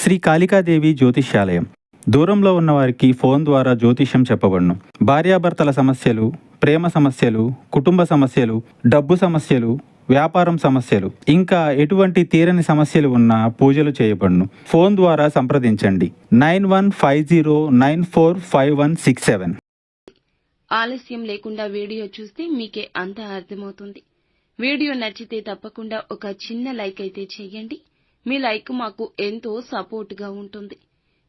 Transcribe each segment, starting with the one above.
శ్రీ కాళికాదేవి జ్యోతిష్యాలయం. దూరంలో ఉన్నవారికి ఫోన్ ద్వారా జ్యోతిష్యం చెప్పబడును. భార్యాభర్తల సమస్యలు, ప్రేమ సమస్యలు, కుటుంబ సమస్యలు, డబ్బు సమస్యలు, వ్యాపారం సమస్యలు, ఇంకా ఎటువంటి తీరని సమస్యలు ఉన్నా పూజలు చేయబడును. ఫోన్ ద్వారా సంప్రదించండి 9150945167. ఆలస్యం లేకుండా వీడియో చూస్తే మీకే అంతా అర్థమవుతుంది. వీడియో నచ్చితే తప్పకుండా ఒక చిన్న లైక్ అయితే చేయండి. మీ లైక్ మాకు ఎంతో సపోర్ట్గా ఉంటుంది.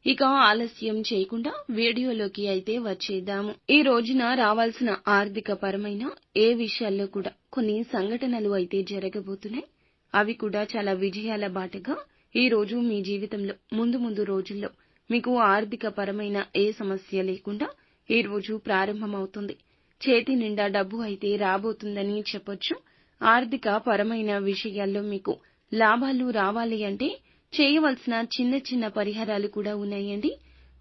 ఇక ఆలస్యం చేయకుండా వీడియోలోకి అయితే వచ్చేద్దాము. ఈ రోజున రావాల్సిన ఆర్థిక పరమైన ఏ విషయాల్లో కూడా కొన్ని సంఘటనలు అయితే జరగబోతున్నాయి. అవి కూడా చాలా విజయాల బాటగా ఈ రోజు మీ జీవితంలో ముందు రోజుల్లో మీకు ఆర్థిక పరమైన ఏ సమస్య లేకుండా ఈ రోజు ప్రారంభమవుతుంది. చేతి నిండా డబ్బు అయితే రాబోతుందని చెప్పొచ్చు. ఆర్థిక పరమైన విషయాల్లో మీకు లాభాలు రావాలి అంటే చేయవలసిన చిన్న పరిహారాలు కూడా ఉన్నాయండి.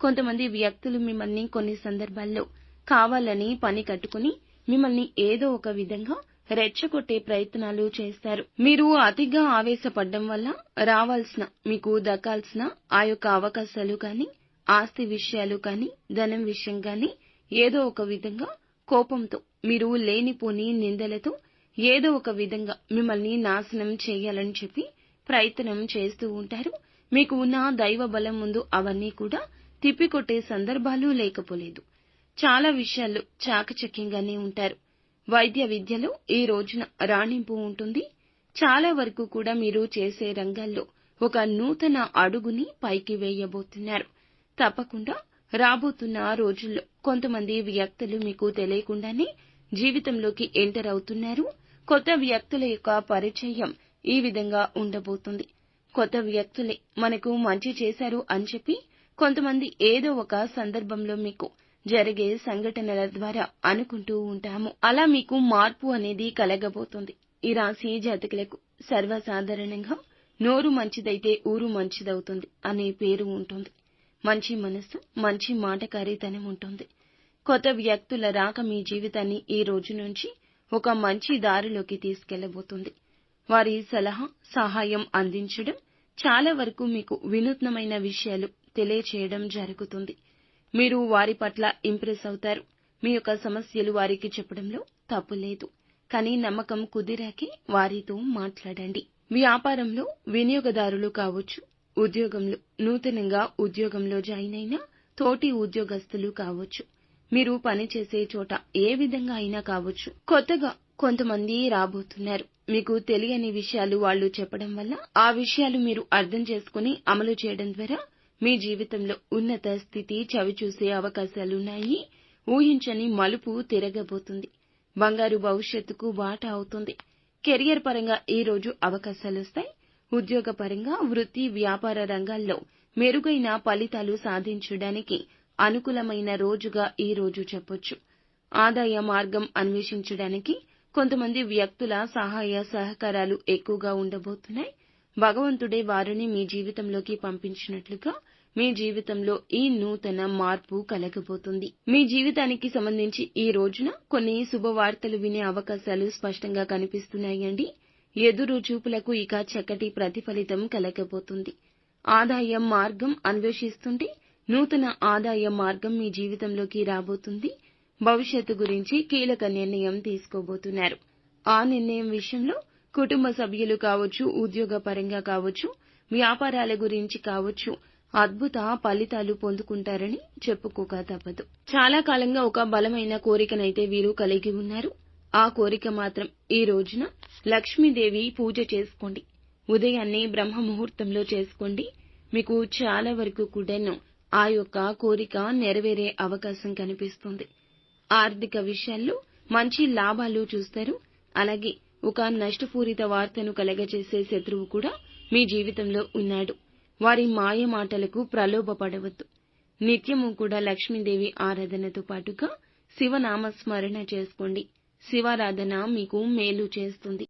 కొంతమంది వ్యక్తులు మిమ్మల్ని కొన్ని సందర్భాల్లో కావాలని పని కట్టుకుని మిమ్మల్ని ఏదో ఒక విధంగా రెచ్చగొట్టే ప్రయత్నాలు చేస్తారు. మీరు అతిగా ఆవేశపడడం వల్ల రావాల్సిన, మీకు దక్కాల్సిన ఆ యొక్క అవకాశాలు కానీ, ఆస్తి విషయాలు కానీ, ధనం విషయం కానీ ఏదో ఒక విధంగా కోపంతో, మీరు లేనిపోని నిందలతో ఏదో ఒక విధంగా మిమ్మల్ని నాశనం చేయాలని చెప్పి ప్రయత్నం చేస్తూ ఉంటారు. మీకు ఉన్న దైవ బలం ముందు అవన్నీ కూడా తిప్పికొట్టే సందర్భాలు లేకపోలేదు. చాలా విషయాల్లో చాకచక్యంగానే ఉంటారు. వైద్య విద్యలో ఈ రోజున రాణింపు ఉంటుంది. చాలా వరకు కూడా మీరు చేసే రంగాల్లో ఒక నూతన అడుగుని పైకి వేయబోతున్నారు. తప్పకుండా రాబోతున్న రోజుల్లో కొంతమంది వ్యక్తులు మీకు తెలియకుండానే జీవితంలోకి ఎంటర్ అవుతున్నారు. కొత్త వ్యక్తుల యొక్క పరిచయం ఈ విధంగా ఉండబోతుంది. కొత్త వ్యక్తులే మనకు మంచి చేశారు అని చెప్పి కొంతమంది ఏదో ఒక సందర్భంలో మీకు జరిగే సంఘటనల ద్వారా అనుకుంటూ ఉంటాము. అలా మీకు మార్పు అనేది కలగబోతుంది. ఈ రాశి జాతకులకు సర్వసాధారణంగా నోరు మంచిదైతే ఊరు మంచిదవుతుంది అనే పేరు ఉంటుంది. మంచి మనస్సు, మంచి మాటకారితనం ఉంటుంది. కొత్త వ్యక్తుల రాక మీ జీవితాన్ని ఈ రోజు నుంచి ఒక మంచి దారిలోకి తీసుకెళ్లబోతుంది. వారి సలహా, సహాయం అందించడం, చాలా వరకు మీకు వినూత్నమైన విషయాలు తెలియచేయడం జరుగుతుంది. మీరు వారి పట్ల ఇంప్రెస్ అవుతారు. మీ యొక్క సమస్యలు వారికి చెప్పడంలో తప్పు లేదు. కానీ నమ్మకం కుదిరాకే వారితో మాట్లాడండి. వ్యాపారంలో వినియోగదారులు కావచ్చు, ఉద్యోగంలో నూతనంగా ఉద్యోగంలో జాయిన్ అయిన తోటి ఉద్యోగస్తులు కావచ్చు, మీరు పనిచేసే చోట ఏ విధంగా అయినా కావచ్చు, కొత్తగా కొంతమంది రాబోతున్నారు. మీకు తెలియని విషయాలు వాళ్ళు చెప్పడం వల్ల ఆ విషయాలు మీరు అర్థం చేసుకుని అమలు చేయడం ద్వారా మీ జీవితంలో ఉన్నత స్థితి చవిచూసే అవకాశాలున్నాయి. ఊహించని మలుపు తిరగబోతుంది. బంగారు భవిష్యత్తుకు బాట అవుతుంది. కెరియర్ పరంగా ఈ రోజు అవకాశాలొస్తాయి. ఉద్యోగ పరంగా వృత్తి, వ్యాపార రంగాల్లో మెరుగైన ఫలితాలు సాధించడానికి అనుకూలమైన రోజుగా ఈ రోజు చెప్పొచ్చు. ఆదాయ మార్గం అన్వేషించడానికి కొంతమంది వ్యక్తుల సహాయ సహకారాలు ఎక్కువగా ఉండబోతున్నాయి. భగవంతుడే వారిని మీ జీవితంలోకి పంపించినట్లుగా మీ జీవితంలో ఈ నూతన మార్పు కలగబోతుంది. మీ జీవితానికి సంబంధించి ఈ రోజున కొన్ని శుభవార్తలు వినే అవకాశాలు స్పష్టంగా కనిపిస్తున్నాయండి. ఎదురు చూపులకు ఇక చక్కటి ప్రతిఫలితం కలగబోతుంది. ఆదాయం మార్గం అన్వేషిస్తుంటే నూతన ఆదాయ మార్గం మీ జీవితంలోకి రాబోతుంది. భవిష్యత్తు గురించి కీలక నిర్ణయం తీసుకోబోతున్నారు. ఆ నిర్ణయం విషయంలో కుటుంబ సభ్యులు కావచ్చు, ఉద్యోగ పరంగా కావచ్చు, వ్యాపారాల గురించి కావచ్చు, అద్భుత ఫలితాలు పొందుకుంటారని చెప్పుకోక తప్పదు. చాలా కాలంగా ఒక బలమైన కోరికనైతే వీరు కలిగి ఉన్నారు. ఆ కోరిక మాత్రం ఈ రోజున లక్ష్మీదేవి పూజ చేసుకోండి. ఉదయాన్నే బ్రహ్మ ముహూర్తంలో చేసుకోండి. మీకు చాలా వరకు కూడాను ఆ యొక్క కోరిక నెరవేరే అవకాశం కనిపిస్తుంది. ఆర్థిక విషయాల్లో మంచి లాభాలు చూస్తారు. అలాగే ఒక నష్టపూరిత వార్తను కలగజేసే శత్రువు కూడా మీ జీవితంలో ఉన్నాడు. వారి మాయ మాటలకు ప్రలోభపడవద్దు. నిత్యము కూడా లక్ష్మీదేవి ఆరాధనతో పాటుగా శివనామస్మరణ చేసుకోండి. శివారాధన మీకు మేలు చేస్తుంది.